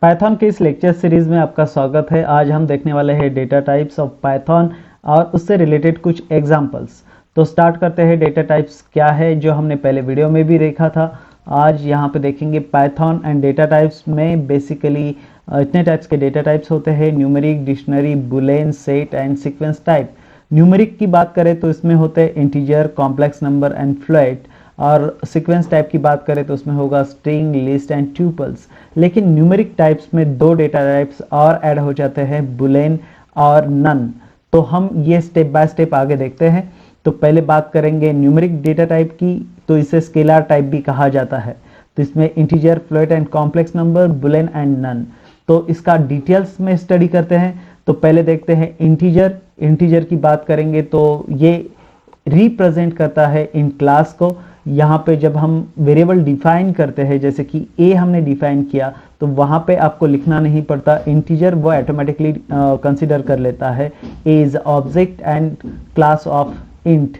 Python के इस lecture series में आपका स्वागत है। आज हम देखने वाले हैं डेटा टाइप्स ऑफ पाइथन और उससे रिलेटेड कुछ एग्जांपल्स। तो स्टार्ट करते हैं। डेटा टाइप्स क्या है जो हमने पहले वीडियो में भी देखा था। आज यहाँ पे देखेंगे पाइथन एंड डेटा टाइप्स में बेसिकली इतने टाइप्स के डेटा टाइप्स होते हैं: numeric, dictionary, Boolean, set and sequence type. Numeric की बात करें तो इसमें होते हैं integer, complex number and float. और सीक्वेंस टाइप की बात करें तो उसमें होगा स्ट्रिंग, लिस्ट एंड ट्यूपल्स। लेकिन न्यूमेरिक टाइप्स में दो डेटा टाइप्स और ऐड हो जाते हैं, बुलियन और नन। तो हम ये स्टेप बाय स्टेप आगे देखते हैं। तो पहले बात करेंगे न्यूमेरिक डेटा टाइप की। तो इसे स्केलर टाइप भी कहा जाता है। तो इसमें integer, float and complex number, boolean and none. तो इसका डिटेल्स में स्टडी करते हैं। तो पहले देखते हैं इंटीजर। इंटीजर की बात करेंगे तो ये रिप्रेजेंट करता है इन क्लास को। यहाँ पे जब हम वेरिएबल डिफाइन करते हैं, जैसे कि ए हमने डिफाइन किया, तो वहाँ पे आपको लिखना नहीं पड़ता। इंटीजर वो ऑटोमेटिकली कंसीडर कर लेता है a is object and class of int.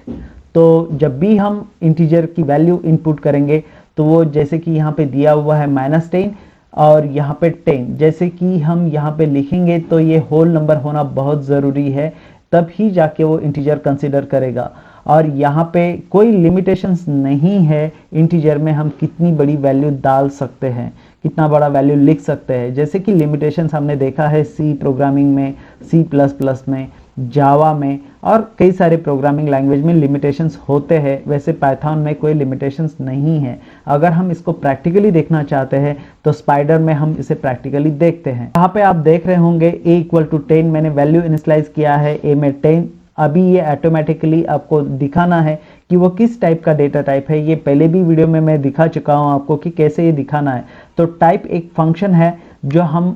तो जब भी हम इंटीजर की वैल्यू इनपुट करेंगे तो वो जैसे कि यहाँ पे दिया हुआ है -10 और यहाँ पे 10, जैसे कि हम यहाँ पे लिखेंगे तो ये होल नंबर होना बहुत ज़रूरी है, तब ही जाके वो इंटीजर कंसीडर करेगा। और यहाँ पे कोई लिमिटेशंस नहीं है इंटीजर में हम कितनी बड़ी वैल्यू डाल सकते हैं, कितना बड़ा वैल्यू लिख सकते हैं। जैसे कि लिमिटेशंस हमने देखा है सी प्रोग्रामिंग में, C++ में, जावा में और कई सारे प्रोग्रामिंग लैंग्वेज में लिमिटेशंस होते हैं। वैसे पाइथन में कोई लिमिटेशंस नहीं है। अगर हम इसको प्रैक्टिकली देखना चाहते हैं तो स्पाइडर में हम इसे प्रैक्टिकली देखते हैं। यहाँ पे आप देख रहे होंगे a = 10 मैंने वैल्यू इनिशियलाइज किया है a में 10। अभी ये ऑटोमेटिकली आपको दिखाना है कि वो किस टाइप का डेटा टाइप है। ये पहले भी वीडियो में मैं दिखा चुका हूँ आपको कि कैसे ये दिखाना है। तो टाइप एक फंक्शन है जो हम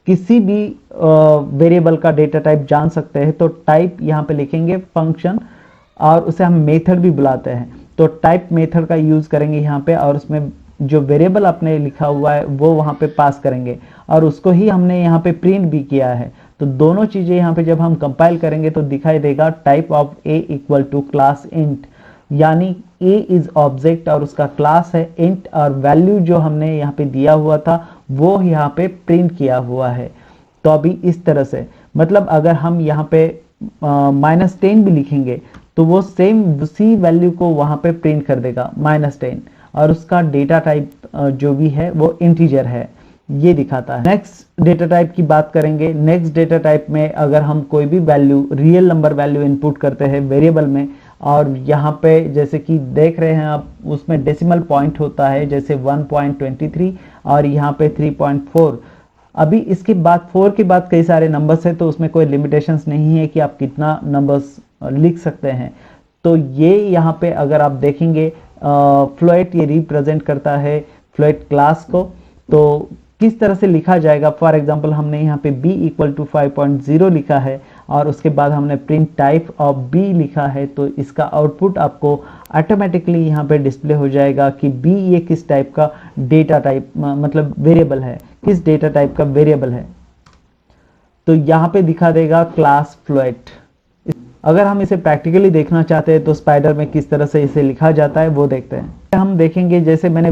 किसी भी वेरिएबल का डेटा टाइप जान सकते हैं। तो टाइप यहाँ पे लिखेंगे फंक्शन और उसे हम मेथड भी बुलाते हैं। तो टाइप मेथड का यूज़ करेंगे यहाँ पे और उसमें जो वेरिएबल आपने लिखा हुआ है वो वहाँ पे पास करेंगे और उसको ही हमने यहाँ पे प्रिंट भी किया है। तो दोनों चीज़ें यहाँ पे जब हम कंपाइल करेंगे तो दिखाई देगा type of a = class int, यानी a इज ऑब्जेक्ट और उसका क्लास है इंट और वैल्यू जो हमने यहाँ पे दिया हुआ था वो यहाँ पे प्रिंट किया हुआ है। तो अभी इस तरह से मतलब अगर हम यहाँ पे -10 भी लिखेंगे तो वो सेम उसी वैल्यू को वहाँ पे प्रिंट कर देगा -10 और उसका डेटा टाइप जो भी है वो इंटीजर है, ये दिखाता है। नेक्स्ट डेटा टाइप की बात करेंगे। नेक्स्ट डेटा टाइप में अगर हम कोई भी value, real number value input करते हैं वेरिएबल में और यहाँ पे जैसे कि देख रहे हैं आप, उसमें डेसिमल पॉइंट होता है, जैसे 1.23 और यहाँ पे 3.4। अभी इसके बाद 4 के बाद कई सारे नंबर्स है तो उसमें कोई लिमिटेशंस नहीं है कि आप कितना नंबर्स लिख सकते हैं। तो ये यहाँ पे अगर आप देखेंगे फ्लोट ये रिप्रेजेंट करता है फ्लोट क्लास को। तो किस तरह से लिखा जाएगा, फॉर एग्जांपल हमने यहाँ पे b = 5.0 लिखा है और उसके बाद हमने प्रिंट टाइप ऑफ b लिखा है। तो इसका आउटपुट आपको ऑटोमेटिकली यहाँ पे डिस्प्ले हो जाएगा कि b ये किस टाइप का डेटा टाइप मतलब वेरिएबल है, किस डेटा टाइप का वेरिएबल है। तो यहाँ पे दिखा देगा क्लास फ्लोट। अगर हम इसे प्रैक्टिकली देखना चाहते हैं तो स्पाइडर में किस तरह से इसे लिखा जाता है वो देखते हैं। हम देखेंगे जैसे मैंने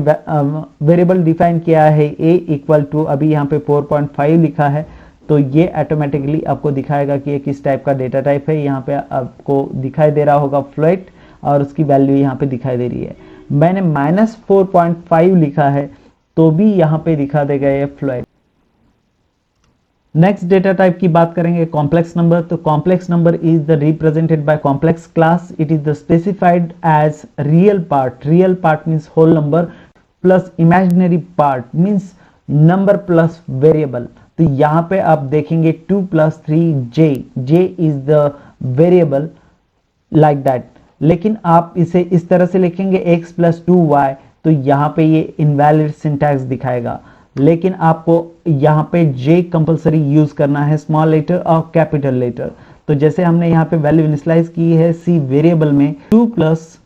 वेरिएबल डिफाइन किया है a = अभी यहाँ पे 4.5 लिखा है। तो ये ऑटोमेटिकली आपको दिखाएगा कि ये किस टाइप का डेटा टाइप है। यहाँ पे आपको दिखाई दे रहा होगा फ्लोट और उसकी वैल्यू यहाँ पे दिखाई दे रही है। मैंने -4.5 लिखा है तो भी यहाँ पे दिखा देगा ये फ्लोट। नेक्स्ट डेटा टाइप की बात करेंगे कॉम्प्लेक्स नंबर। तो complex number is the represented by complex class. It is the specified as real part. Real part means whole number plus imaginary part means number plus variable. तो यहाँ पे आप देखेंगे 2 + 3 j, j is the variable like that. लेकिन आप इसे इस तरह से लिखेंगे x + 2y तो यहाँ पे ये इनवैलिड सिंटैक्स दिखाएगा। लेकिन आपको यहाँ पे j कंपलसरी यूज करना है, स्मॉल लेटर और कैपिटल लेटर। तो जैसे हमने यहाँ पे वैल्यू इनिशियलाइज की है c वेरिएबल में 2 +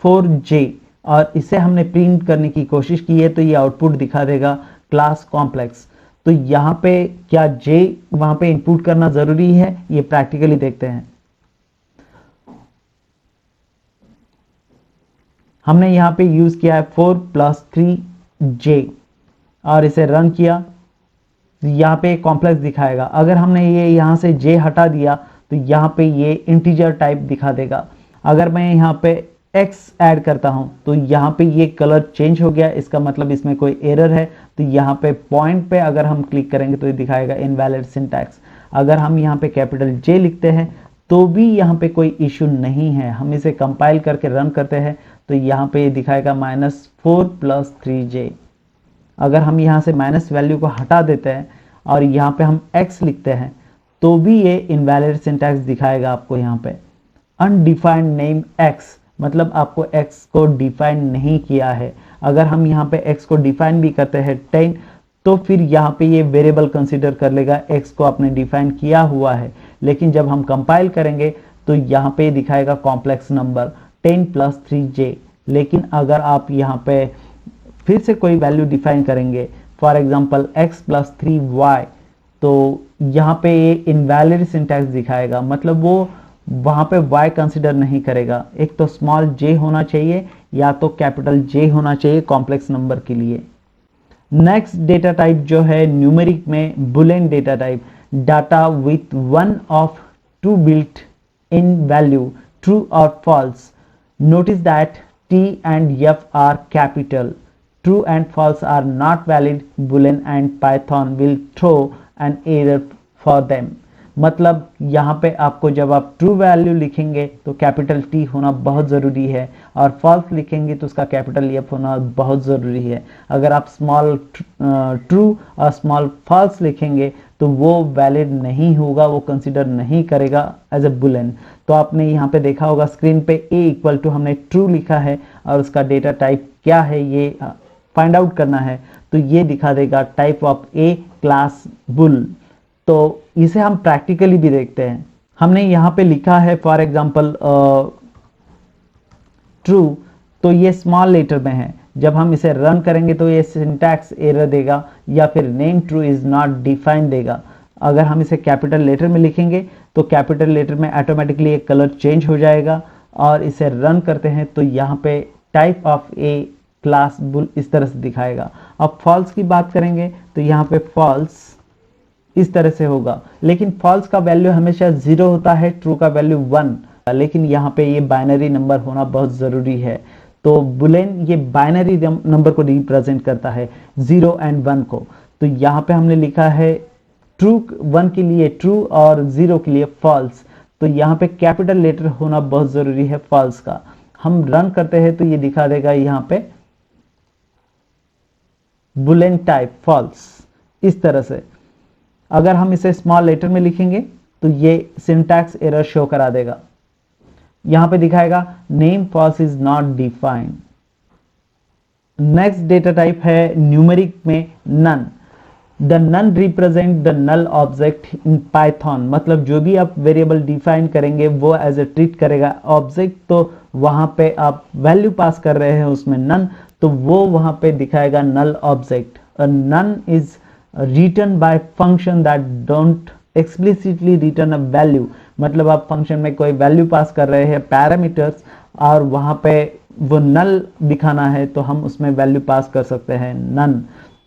4j और इसे हमने प्रिंट करने की कोशिश की है तो ये आउटपुट दिखा देगा क्लास कॉम्प्लेक्स। तो यहाँ पे क्या j वहाँ पे इनपुट करना जरूरी है, ये प्रैक्टिकली देखते हैं। हमने यहाँ पे यूज किया है 4 + 3j और इसे रन किया यहाँ पे कॉम्प्लेक्स दिखाएगा। अगर हमने ये यहाँ से जे हटा दिया तो यहाँ पे ये इंटीजर टाइप दिखा देगा। अगर मैं यहाँ पे x ऐड करता हूँ तो यहाँ पे ये कलर चेंज हो गया, इसका मतलब इसमें कोई एरर है। तो यहाँ पे पॉइंट पे अगर हम क्लिक करेंगे तो ये दिखाएगा इनवैलिड सिंटैक्स। अगर हम यहाँ पे कैपिटल J लिखते हैं तो भी यहाँ पे कोई इशू नहीं है। हम इसे कंपाइल करके रन करते हैं तो यहाँ पे ये दिखाएगा -4 + 3j। अगर हम यहाँ से माइनस वैल्यू को हटा देते हैं और यहाँ पे हम x लिखते हैं तो भी ये इनवैलिड सिंटैक्स दिखाएगा आपको। यहाँ पे अनडिफाइंड नेम x, मतलब आपको x को डिफाइन नहीं किया है। अगर हम यहाँ पे x को डिफाइन भी करते हैं 10, तो फिर यहाँ पे ये वेरिएबल कंसीडर कर लेगा, x को आपने डिफाइन किया हुआ है। लेकिन जब हम कंपाइल करेंगे तो यहाँ पे दिखाएगा कॉम्प्लेक्स नंबर 10 + 3j। लेकिन अगर आप यहाँ पे फिर से कोई वैल्यू डिफाइन करेंगे, फॉर एग्जांपल x + 3y, तो यहाँ पे ये इनवैलिड सिंटैक्स दिखाएगा, मतलब वो वहाँ पे y कंसिडर नहीं करेगा। एक तो स्मॉल j होना चाहिए या तो कैपिटल J होना चाहिए कॉम्प्लेक्स नंबर के लिए। नेक्स्ट डेटा टाइप जो है न्यूमेरिक में boolean data type, data with one of two built in value true और false. Notice that T and F are capital. True and false are not valid. Boolean and Python will throw an error for them. मतलब यहाँ पे आपको जब आप true value लिखेंगे तो capital T होना बहुत ज़रूरी है, और फॉल्स लिखेंगे तो उसका कैपिटल F होना बहुत ज़रूरी है। अगर आप स्मॉल ट्रू और स्मॉल फॉल्स लिखेंगे तो वो वैलिड नहीं होगा, वो कंसिडर नहीं करेगा एज ए बुलियन। तो आपने यहाँ पे देखा होगा स्क्रीन पे a = हमने ट्रू लिखा है और उसका डेटा टाइप क्या है ये फाइंड आउट करना है, तो ये दिखा देगा type of a class bull. तो इसे हम प्रैक्टिकली भी देखते हैं। हमने यहाँ पे लिखा है फॉर एग्जांपल ट्रू, तो ये स्मॉल लेटर में है। जब हम इसे रन करेंगे तो ये सिंटैक्स एरर देगा या फिर name true is not defined देगा। अगर हम इसे कैपिटल लेटर में लिखेंगे तो कैपिटल लेटर में ऑटोमेटिकली एक कलर चेंज हो जाएगा, और इसे रन करते हैं तो यहाँ पे type of A class bull इस तरह से दिखाएगा। अब फॉल्स की बात करेंगे तो यहाँ पे फॉल्स इस तरह से होगा, लेकिन फॉल्स का वैल्यू हमेशा 0 होता है, ट्रू का वैल्यू 1। लेकिन यहाँ पे ये बाइनरी नंबर होना बहुत ज़रूरी है। तो बुलियन ये बाइनरी नंबर को रिप्रेजेंट करता है, 0 और 1 को। तो यहाँ पे हमने लिखा है ट्रू 1 के लिए ट्रू और 0 के लिए फॉल्स। तो यहाँ पे कैपिटल लेटर होना बहुत ज़रूरी है फॉल्स का। हम रन करते हैं तो ये दिखा देगा यहाँ पे बुलियन टाइप फॉल्स इस तरह से। अगर हम इसे स्मॉल लेटर में लिखेंगे तो ये सिंटैक्स एरर शो करा देगा। यहाँ पे दिखाएगा name false is not defined. Next data type है न्यूमेरिक में none. The none represent the null object in Python, मतलब जो भी आप वेरिएबल डिफाइन करेंगे वो एज ए ट्रीट करेगा ऑब्जेक्ट। तो वहां पे आप वैल्यू पास कर रहे हैं उसमें नन, तो वो वहां पे दिखाएगा null object. None is return by function that don't explicitly return a value, मतलब आप फंक्शन में कोई वैल्यू पास कर रहे हैं पैरामीटर्स और वहां पे वो नल दिखाना है तो हम उसमें वैल्यू पास कर सकते हैं नन।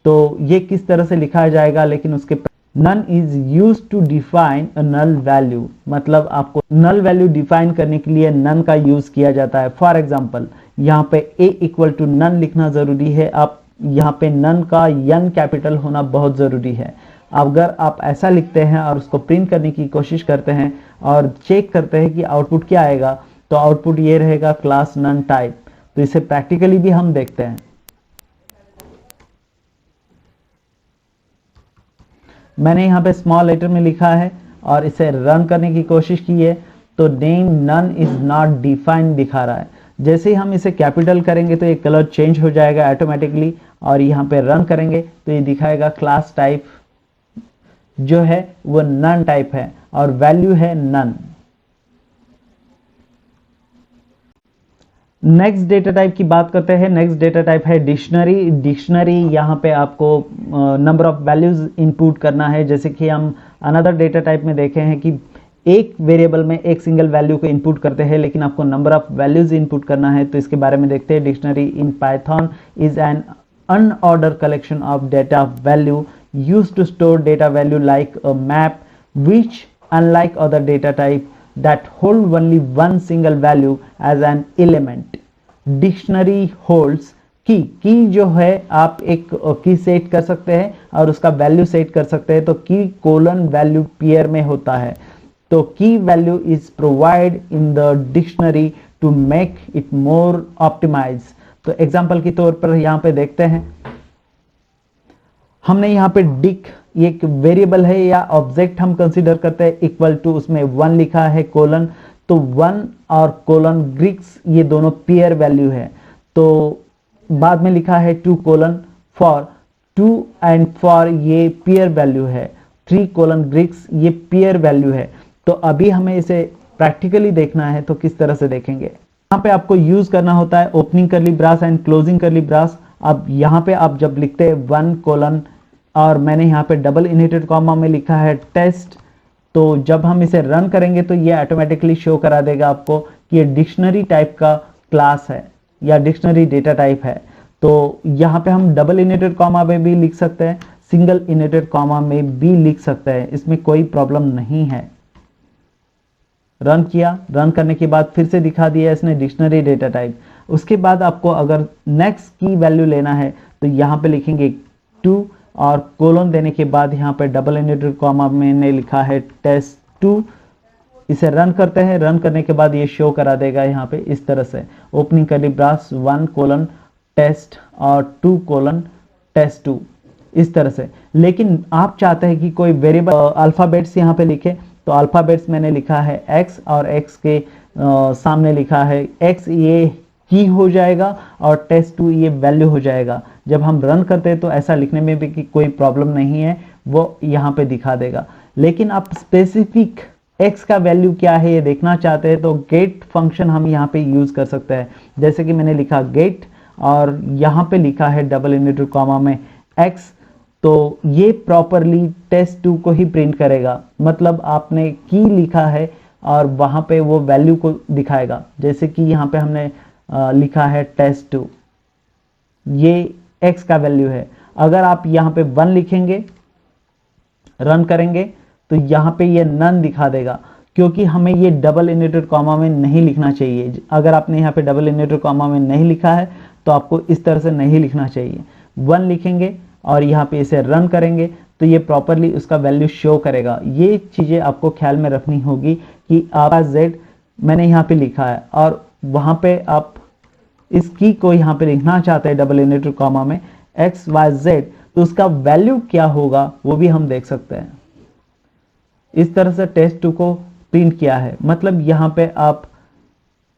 तो ये किस तरह से लिखा जाएगा, लेकिन उसके none is use to define a null value, मतलब आपको नल वैल्यू डिफाइन करने के लिए नन का यूज किया जाता है। फॉर एग्जांपल यहाँ पे a = नन लिखना जरूरी है। आप यहाँ पे नन का n कैपिटल होना बहुत ज़रूरी है। अगर आप ऐसा लिखते हैं और उसको प्रिंट करने की कोशिश करते हैं और चेक करते हैं कि आउटपुट क्या आएगा, तो आउटपुट ये रहेगा क्लास नन टाइप। तो इसे प्रैक्टिकली भी हम देखते हैं। मैंने यहाँ पे स्मॉल लेटर में लिखा है और इसे रन करने की कोशिश की है तो name none is not defined दिखा रहा है। जैसे ही हम इसे कैपिटल करेंगे तो ये कलर चेंज हो जाएगा ऑटोमेटिकली, और यहाँ पे रन करेंगे तो ये दिखाएगा क्लास टाइप जो है वो नन टाइप है और वैल्यू है नन। नेक्स्ट डेटा टाइप की बात करते हैं। नेक्स्ट डेटा टाइप है डिक्शनरी। डिक्शनरी यहाँ पे आपको नंबर ऑफ वैल्यूज इनपुट करना है। जैसे कि हम अनदर डेटा टाइप में देखे हैं कि एक वेरिएबल में एक सिंगल वैल्यू को इनपुट करते हैं, लेकिन आपको नंबर ऑफ वैल्यूज इनपुट करना है। तो इसके बारे में देखते हैं। Dictionary in Python is an unordered collection of data value used to store data value like a map, which unlike other data type that hold only one single value as an element. Dictionary holds की जो है आप एक की set कर सकते हैं और उसका वैल्यू सेट कर सकते हैं, तो की कोलन वैल्यू पेयर में होता है। तो की value is provide in the dictionary to make it more optimise. तो एग्जांपल के तौर पर यहां पे देखते हैं, हमने यहाँ पे डिक एक वेरिएबल है या ऑब्जेक्ट हम कंसीडर करते हैं, इक्वल टू उसमें 1 लिखा है कोलन, तो 1 और कोलन ग्रीक्स ये दोनों पेयर वैल्यू है। तो बाद में लिखा है 2 कोलन फॉर 2 एंड फॉर ये पेयर वैल्यू है, 3 कोलन ग्रीक्स ये पेयर वैल्यू है। तो अभी हमें इसे प्रैक्टिकली देखना है, तो किस तरह से देखेंगे। यहाँ पे आपको यूज करना होता है opening curly brace and closing curly brace. अब यहाँ पे आप जब लिखते हैं 1 कोलन और मैंने यहाँ पे डबल इनवर्टेड कॉमा में लिखा है टेस्ट, तो जब हम इसे रन करेंगे तो ये ऑटोमेटिकली शो करा देगा आपको कि ये डिक्शनरी टाइप का क्लास है या डिक्शनरी डेटा टाइप है। तो यहाँ पे हम डबल इनवर्टेड कॉमा में भी लिख सकते हैं, सिंगल इनवर्टेड कॉमा में भी लिख सकते हैं, इसमें कोई प्रॉब्लम नहीं है। रन किया, रन करने के बाद फिर से दिखा दिया इसने डिक्शनरी डेटा टाइप। उसके बाद आपको अगर नेक्स्ट की वैल्यू लेना है तो यहाँ पे लिखेंगे 2 और कोलन देने के बाद यहाँ पे डबल इनवर्टेड कॉमा मैंने लिखा है टेस्ट 2। इसे रन करते हैं, रन करने के बाद ये शो करा देगा यहाँ पे इस तरह से opening curly brace 1 colon test और 2 कोलन टेस्ट 2 इस तरह से। लेकिन आप चाहते हैं कि कोई वेरिएबल अल्फाबेट्स यहाँ पे लिखे, तो अल्फाबेट्स मैंने लिखा है x और x के सामने लिखा है x, ये की हो जाएगा और टेस्ट 2 ये वैल्यू हो जाएगा। जब हम रन करते हैं तो ऐसा लिखने में भी कोई प्रॉब्लम नहीं है, वो यहाँ पे दिखा देगा। लेकिन आप स्पेसिफिक x का वैल्यू क्या है ये देखना चाहते हैं तो गेट फंक्शन हम यहाँ पे यूज कर सकते हैं। जैसे कि मैंने लिखा गेट और यहाँ पे लिखा है डबल इनवर्टेड कॉमा में x, तो ये प्रॉपरली टेस्ट 2 को ही प्रिंट करेगा। मतलब आपने की लिखा है और वहाँ पे वो वैल्यू को दिखाएगा। जैसे कि यहाँ पे हमने लिखा है टेस्ट 2, ये x का वैल्यू है। अगर आप यहाँ पे 1 लिखेंगे, रन करेंगे, तो यहाँ पे ये नन दिखा देगा, क्योंकि हमें ये डबल इनवर्टेड कॉमा में नहीं लिखना चाहिए। अगर आपने यहाँ पे डबल इनवर्टेड कॉमा में नहीं लिखा है तो आपको इस तरह से नहीं लिखना चाहिए। 1 लिखेंगे और यहाँ पे इसे रन करेंगे तो ये प्रॉपरली उसका वैल्यू शो करेगा। ये चीज़ें आपको ख्याल में रखनी होगी कि आपका z मैंने यहाँ पे लिखा है और वहाँ पे आप इस की को यहाँ पे लिखना चाहते हैं डबल इनवर्टेड कॉमा में x y z, तो उसका वैल्यू क्या होगा वो भी हम देख सकते हैं। इस तरह से टेस्ट 2 को प्रिंट किया है। मतलब यहाँ पे आप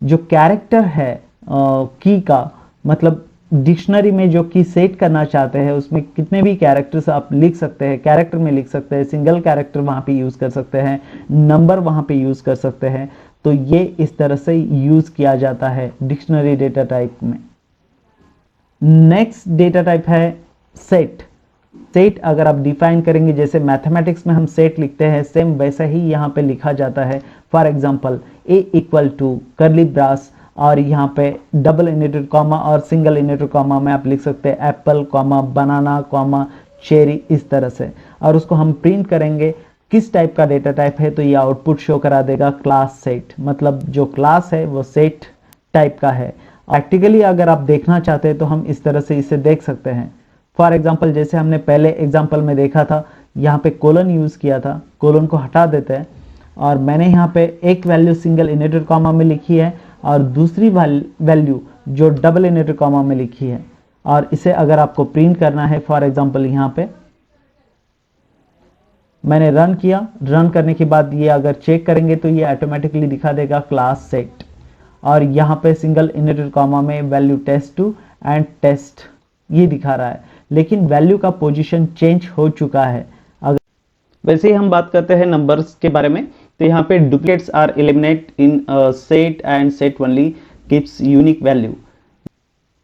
जो कैरेक्टर है की का, मतलब डिक्शनरी में जो की सेट करना चाहते हैं उसमें कितने भी कैरेक्टर्स आप लिख सकते हैं, कैरेक्टर में लिख सकते हैं, सिंगल कैरेक्टर वहाँ पे यूज़ कर सकते हैं, नंबर वहाँ पे यूज़ कर सकते हैं। तो ये इस तरह से यूज़ किया जाता है डिक्शनरी डेटा टाइप में। नेक्स्ट डेटा टाइप है सेट। सेट अगर आप डिफाइन करेंगे, जैसे मैथमेटिक्स में हम सेट लिखते हैं, सेम वैसा ही यहाँ पे लिखा जाता है। For example a equal to curly brace और यहाँ पे डबल इनवर्टेड कॉमा और सिंगल इनवर्टेड कॉमा में आप लिख सकते हैं apple comma banana comma cherry, इस तरह से। और उसको हम प्रिंट करेंगे किस टाइप का डेटा टाइप है, तो ये आउटपुट शो करा देगा क्लास सेट। मतलब जो क्लास है वो सेट टाइप का है। प्रैक्टिकली अगर आप देखना चाहते हैं तो हम इस तरह से इसे देख सकते हैं। फॉर एग्जांपल जैसे हमने पहले एग्जांपल में देखा था, यहाँ पे कोलन यूज़ किया था, कोलन को हटा देते हैं और मैंने यहाँ पे एक वैल्यू सिंगल इनवर्टेड कॉमा में लिखी है और दूसरी वैल्यू जो डबल इनवर्टेड कॉमा में लिखी है। और इसे अगर आपको प्रिंट करना है, फॉर एग्जांपल यहाँ पे मैंने रन किया, रन करने के बाद ये अगर चेक करेंगे तो ये ऑटोमेटिकली दिखा देगा क्लास सेट और यहाँ पे सिंगल इनवर्टेड कॉमा में वैल्यू टेस्ट 2 एंड टेस्ट ये दिखा रहा है, लेकिन वैल्यू का पोजीशन चेंज हो चुका है। अगर वैसे ही हम बात करते हैं नंबर्स के बारे में, तो यहाँ पे duplicates are eliminate in set and set only gives unique value.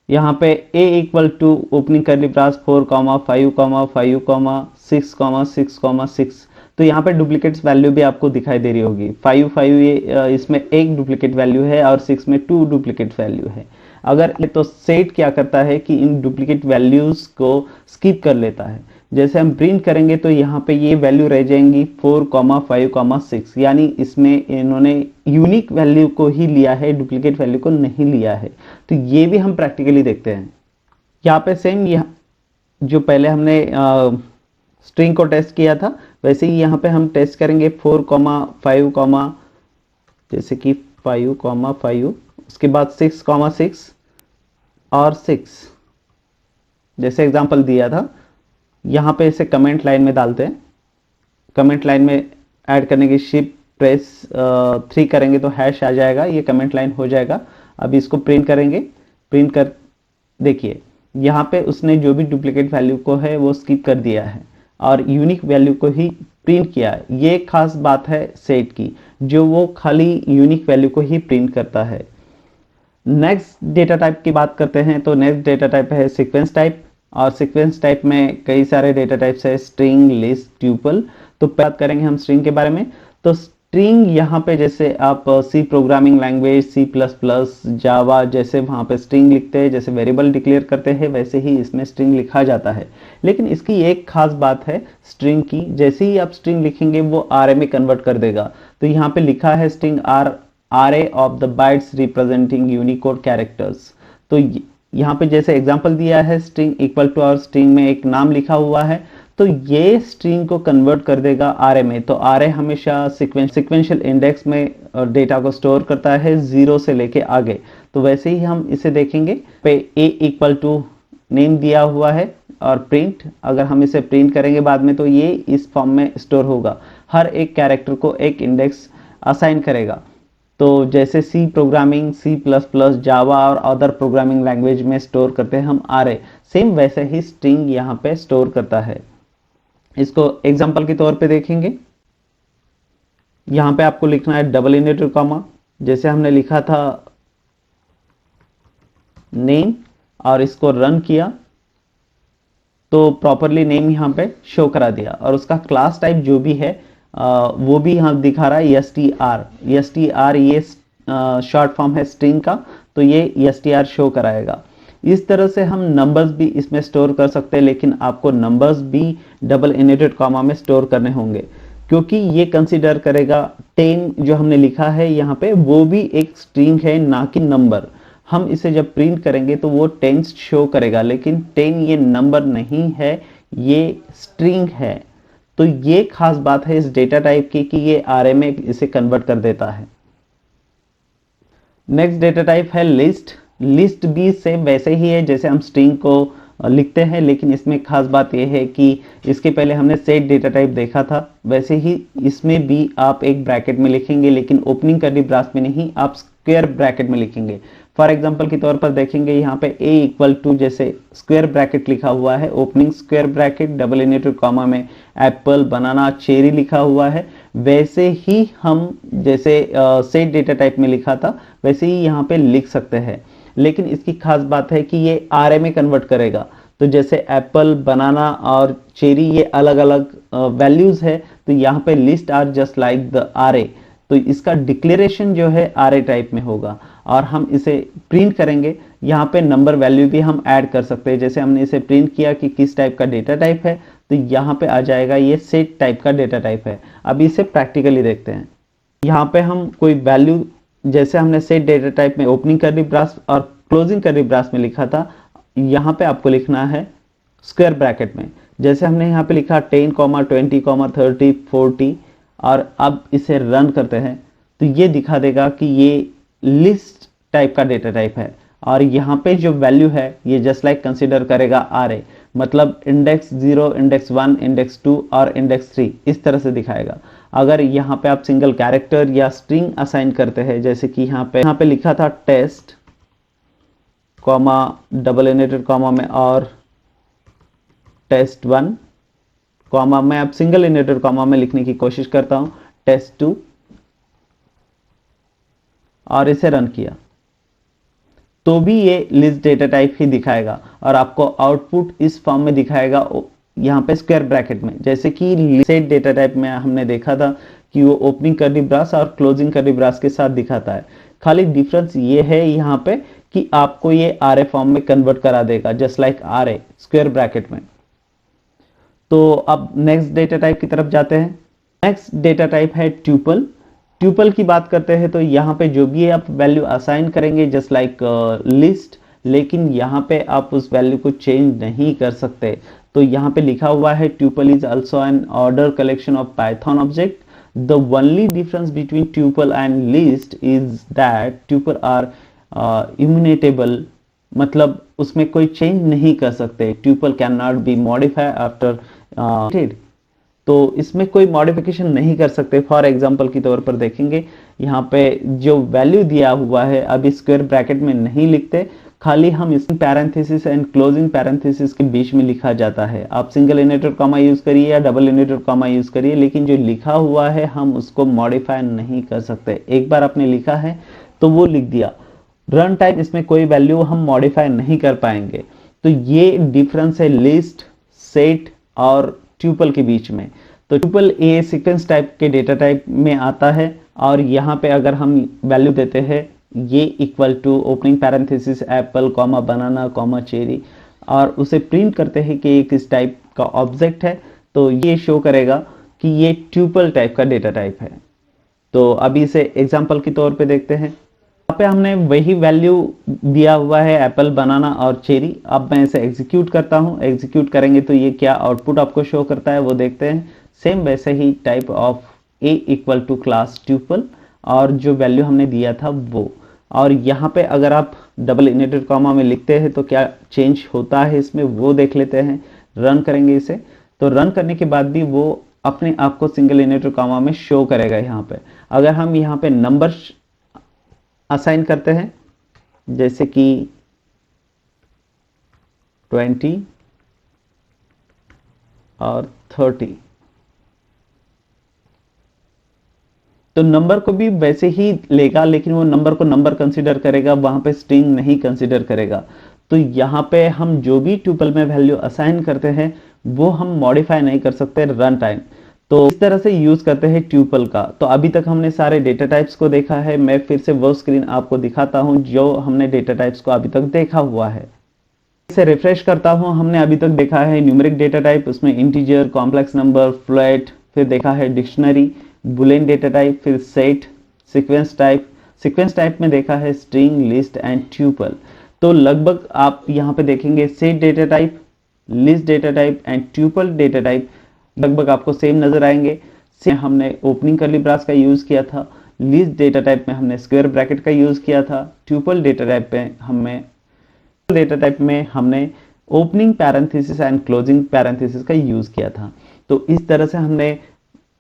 यहाँ पे a equal to opening curly brace 4, 5, 5, 6, 6, 6, तो यहाँ पे डुप्लीकेट्स वैल्यू भी आपको दिखाई दे रही होगी। 5, 5 ये इसमें एक डुप्लीकेट वैल्यू है और 6 में 2 डुप्लीकेट वैल्यू है। अगर तो सेट क्या करता है कि इन डुप्लीकेट वैल्यूज को स्किप कर लेता है। जैसे हम प्रिंट करेंगे तो यहाँ पे ये वैल्यू रह जाएंगी 4,5,6, यानी इसमें इन्होंने यूनिक वैल्यू को ही लिया है, डुप्लीकेट वैल्यू को नहीं लिया है। तो ये भी हम प्रैक्टिकली देखते हैं। यहाँ पे सेम यहाँ जो पहले हमने स्ट्रिंग को टेस्ट किया था वैसे ही यहाँ पे हम टेस्ट करेंगे 4,5, जैसे कि 5,5, उसके बाद 6,6 और 6, जैसे एग्जांपल दिया था। यहाँ पे इसे कमेंट लाइन में डालते हैं। कमेंट लाइन में ऐड करने की शिफ्ट प्रेस 3 करेंगे तो हैश आ जाएगा, ये कमेंट लाइन हो जाएगा। अब इसको प्रिंट करेंगे। प्रिंट कर देखिए यहाँ पे उसने जो भी डुप्लीकेट वैल्यू को है वो स्किप कर दिया है और यूनिक वैल्यू को ही प्रिंट किया है। ये खास बात है सेट की, जो वो खाली यूनिक वैल्यू को ही प्रिंट करता है। नेक्स्ट डेटा टाइप की बात करते हैं तो नेक्स्ट डेटा टाइप है सीक्वेंस टाइप। और सीक्वेंस टाइप में कई सारे डेटा टाइप्स है, स्ट्रिंग, लिस्ट, ट्यूपल। तो बात करेंगे हम स्ट्रिंग के बारे में। तो स्ट्रिंग यहाँ पे जैसे आप सी प्रोग्रामिंग लैंग्वेज, C++, जावा जैसे वहाँ पे स्ट्रिंग लिखते हैं, जैसे वेरिएबल डिक्लेयर करते हैं वैसे ही इसमें स्ट्रिंग लिखा जाता है। लेकिन इसकी एक खास बात है स्ट्रिंग की, जैसे ही आप स्ट्रिंग लिखेंगे वो आरए में कन्वर्ट कर देगा। तो यहाँ पे लिखा है string array of the bytes representing Unicode characters। तो यहाँ पे जैसे एग्जांपल दिया है स्ट्रिंग इक्वल टू, और स्ट्रिंग में एक नाम लिखा हुआ है, तो ये स्ट्रिंग को कन्वर्ट कर देगा आरए में। तो आरए हमेशा सिक्वेंशियल इंडेक्स में डेटा को स्टोर करता है 0 से लेके आगे। तो वैसे ही हम इसे देखेंगे पे a इक्वल टू नेम दिया हुआ है और प्रिंट, अगर हम इसे प्रिंट करेंगे बाद में तो ये इस फॉर्म में स्टोर होगा। हर एक कैरेक्टर को एक इंडेक्स असाइन करेगा। तो जैसे सी प्रोग्रामिंग, C++, जावा और अदर प्रोग्रामिंग लैंग्वेज में स्टोर करते हैं हम आरए, सेम वैसे ही स्ट्रिंग यहाँ पे स्टोर करता है। इसको एग्जांपल के तौर पे देखेंगे। यहाँ पे आपको लिखना है डबल इनवर्टेड कॉमा, जैसे हमने लिखा था नेम और इसको रन किया तो प्रॉपरली नेम यहाँ पे शो करा दिया, और उसका क्लास टाइप जो भी है वो भी यहाँ दिखा रहा है str। ये शॉर्ट फॉर्म है स्ट्रिंग का, तो ये str शो कराएगा। इस तरह से हम नंबर्स भी इसमें स्टोर कर सकते हैं, लेकिन आपको नंबर्स भी डबल इनवर्टेड कॉमा में स्टोर करने होंगे, क्योंकि ये कंसीडर करेगा 10 जो हमने लिखा है यहाँ पे वो भी एक स्ट्रिंग है, ना कि नंबर। हम इसे जब प्रिंट करेंगे तो वो 10 शो करेगा, लेकिन 10 ये नंबर नहीं है, ये स्ट्रिंग है। तो ये खास बात है इस डेटा टाइप की कि ये आरए में इसे कन्वर्ट कर देता है। नेक्स्ट डेटा टाइप है लिस्ट। लिस्ट भी सेम वैसे ही है जैसे हम स्ट्रिंग को लिखते हैं, लेकिन इसमें खास बात यह है कि इसके पहले हमने सेट डेटा टाइप देखा था, वैसे ही इसमें भी आप एक ब्रैकेट में लिखेंगे, लेकिन ओपनिंग कर्ली ब्रास में नहीं, आप स्क्वायर ब्रैकेट में लिखेंगे। फॉर एग्जांपल के तौर पर देखेंगे यहाँ पे a इक्वल टू, जैसे स्क्वायर ब्रैकेट लिखा हुआ है, opening square bracket double inverted comma में एप्पल, बनाना, चेरी लिखा हुआ है, वैसे ही हम जैसे सेट डेटा टाइप में लिखा था वैसे ही यहाँ पे लिख सकते हैं। लेकिन इसकी खास बात है कि ये आरए में कन्वर्ट करेगा। तो जैसे एप्पल, बनाना और चेरी ये अलग अलग वैल्यूज है, तो यहाँ पे list are just like the array. तो इसका डिक्लेरेशन जो है आरए टाइप में होगा, और हम इसे प्रिंट करेंगे। यहाँ पे नंबर वैल्यू भी हम ऐड कर सकते हैं, जैसे हमने इसे प्रिंट किया कि किस टाइप का डेटा टाइप है, तो यहाँ पे आ जाएगा ये सेट टाइप का डेटा टाइप है। अब इसे प्रैक्टिकली देखते हैं। यहाँ पे हम कोई वैल्यू, जैसे हमने सेट डेटा टाइप में ओपनिंग कर्ली ब्रास और क्लोजिंग कर्ली ब्रास में लिखा था, यहाँ पे आपको लिखना है स्क्वायर ब्रैकेट में। जैसे हमने यहाँ पे लिखा 10, 20, 30, 40, और अब इसे रन करते हैं तो ये दिखा देगा कि ये लिस्ट टाइप का डेटा टाइप है, और यहाँ पे जो वैल्यू है ये जस्ट लाइक कंसीडर करेगा आरए, मतलब इंडेक्स 0, इंडेक्स 1, इंडेक्स 2 और इंडेक्स 3 इस तरह से दिखाएगा। अगर यहाँ पे आप सिंगल कैरेक्टर या स्ट्रिंग असाइन करते हैं, जैसे कि यहाँ पे लिखा था test comma double inverted comma में और test1 कॉमा में, अब सिंगल इनवर्टेड कॉमा में लिखने की कोशिश करता हूं test2 और इसे रन किया तो भी ये लिस्ट डेटा टाइप ही दिखाएगा, और आपको आउटपुट इस फॉर्म में दिखाएगा यहाँ पे स्क्वायर ब्रैकेट में। जैसे कि सेट डेटा टाइप में हमने देखा था कि वो ओपनिंग कर्ली ब्रास और क्लोजिंग कर्ली ब्रास के साथ दिखाता है। खाली डिफरेंस ये है यहाँ पे कि आपको ये आरए फॉर्म में कन्वर्ट करा देगा, just like array square bracket में। तो अब नेक्स्ट डेटा टाइप की तरफ जाते हैं। नेक्स्ट डेटा टाइप है ट्यूपल। ट्यूपल की बात करते हैं तो यहाँ पे जो भी आप वैल्यू असाइन करेंगे जस्ट लाइक लिस्ट, लेकिन यहाँ पे आप उस वैल्यू को चेंज नहीं कर सकते। तो यहाँ पे लिखा हुआ है tuple is also an order collection of Python object. The only difference between tuple and list is that tuple are immutable, मतलब उसमें कोई चेंज नहीं कर सकते। Tuple can not be modify after तो इसमें कोई मॉडिफिकेशन नहीं कर सकते। फॉर एग्जांपल के तौर पर देखेंगे यहाँ पे जो वैल्यू दिया हुआ है अभी स्क्वायर ब्रैकेट में नहीं लिखते, खाली हम इस पैरेंथेसिस एंड क्लोजिंग पैरेंथेसिस के बीच में लिखा जाता है। आप सिंगल इनवर्टेड कॉमा यूज करिए या डबल इनवर्टेड कॉमा यूज करिए, लेकिन जो लिखा हुआ है हम उसको मॉडिफाई नहीं कर सकते। एक बार आपने लिखा है तो वो लिख दिया। रन टाइम इसमें कोई वैल्यू हम मॉडिफाई नहीं कर पाएंगे। तो ये डिफरेंस है लिस्ट, सेट और ट्यूपल के बीच में। तो ट्यूपल ए सीक्वेंस टाइप के डेटा टाइप में आता है, और यहाँ पे अगर हम वैल्यू देते हैं ये equal to opening parenthesis apple comma banana comma cherry, और उसे प्रिंट करते हैं कि ये किस टाइप का ऑब्जेक्ट है, तो ये शो करेगा कि ये ट्यूपल टाइप का डेटा टाइप है। तो अभी इसे एग्जाम्पल के तौर पे देखते हैं। यहाँ पे हमने वही वैल्यू दिया हुआ है एप्पल बनाना और चेरी। अब मैं इसे एग्जीक्यूट करता हूँ। एग्जीक्यूट करेंगे तो ये क्या आउटपुट आपको शो करता है वो देखते हैं। सेम वैसे ही type of a equal to class tuple, और जो वैल्यू हमने दिया था वो। और यहाँ पे अगर आप डबल इनवर्टेड कॉमा में लिखते हैं तो क्या चेंज होता है इसमें वो देख लेते हैं। रन करेंगे इसे, तो रन करने के बाद भी वो अपने आप को सिंगल इनवर्टेड कॉमा में शो करेगा। यहाँ पे अगर हम यहाँ पे नंबर असाइन करते हैं जैसे कि 20 और 30, तो नंबर को भी वैसे ही लेगा, लेकिन वो नंबर को नंबर कंसीडर करेगा, वहां पे स्ट्रिंग नहीं कंसीडर करेगा। तो यहाँ पे हम जो भी ट्यूपल में वैल्यू असाइन करते हैं वो हम मॉडिफाई नहीं कर सकते रन टाइम। तो इस तरह से यूज करते हैं ट्यूपल का। तो अभी तक हमने सारे डेटा टाइप्स को देखा है। मैं फिर से वो स्क्रीन आपको दिखाता हूं जो हमने डेटा टाइप्स को अभी तक देखा हुआ है। इसे रिफ्रेश करता हूं। हमने अभी तक देखा है न्यूमेरिक डेटा टाइप, उसमें इंटीजर, कॉम्प्लेक्स नंबर, फ्लोट, फिर देखा है डिक्शनरी, बुलियन डेटा टाइप, फिर set, sequence type. Sequence type में देखा है स्ट्रिंग, लिस्ट एंड ट्यूपल। तो लगभग आप यहाँ पे देखेंगे set data type, list data type and tuple data type लगभग आपको सेम नजर आएंगे। सेम हमने ओपनिंग कर्ली ब्रेस का यूज किया था, लिस्ट डेटा टाइप में हमने स्क्वायर ब्रैकेट का यूज किया था, ट्यूपल डेटा टाइप में हमने opening parenthesis and closing parenthesis का यूज किया था। तो इस तरह से हमने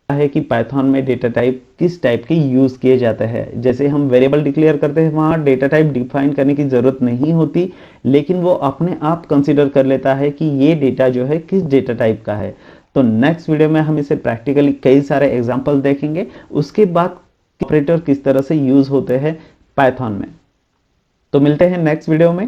है कि पाइथन में डेटा टाइप किस टाइप के यूज किए जाते हैं। जैसे हम वेरिएबल डिक्लेयर करते हैं वहां डेटा टाइप डिफाइन करने की जरूरत नहीं होती, लेकिन वो अपने आप कंसीडर कर लेता है कि ये डेटा जो है किस डेटा टाइप का है। तो नेक्स्ट वीडियो में हम इसे प्रैक्टिकली कई सारे एग्जांपल देखेंगे, उसके बाद ऑपरेटर किस तरह से यूज होते हैं पाइथन में। तो मिलते हैं नेक्स्ट वीडियो में।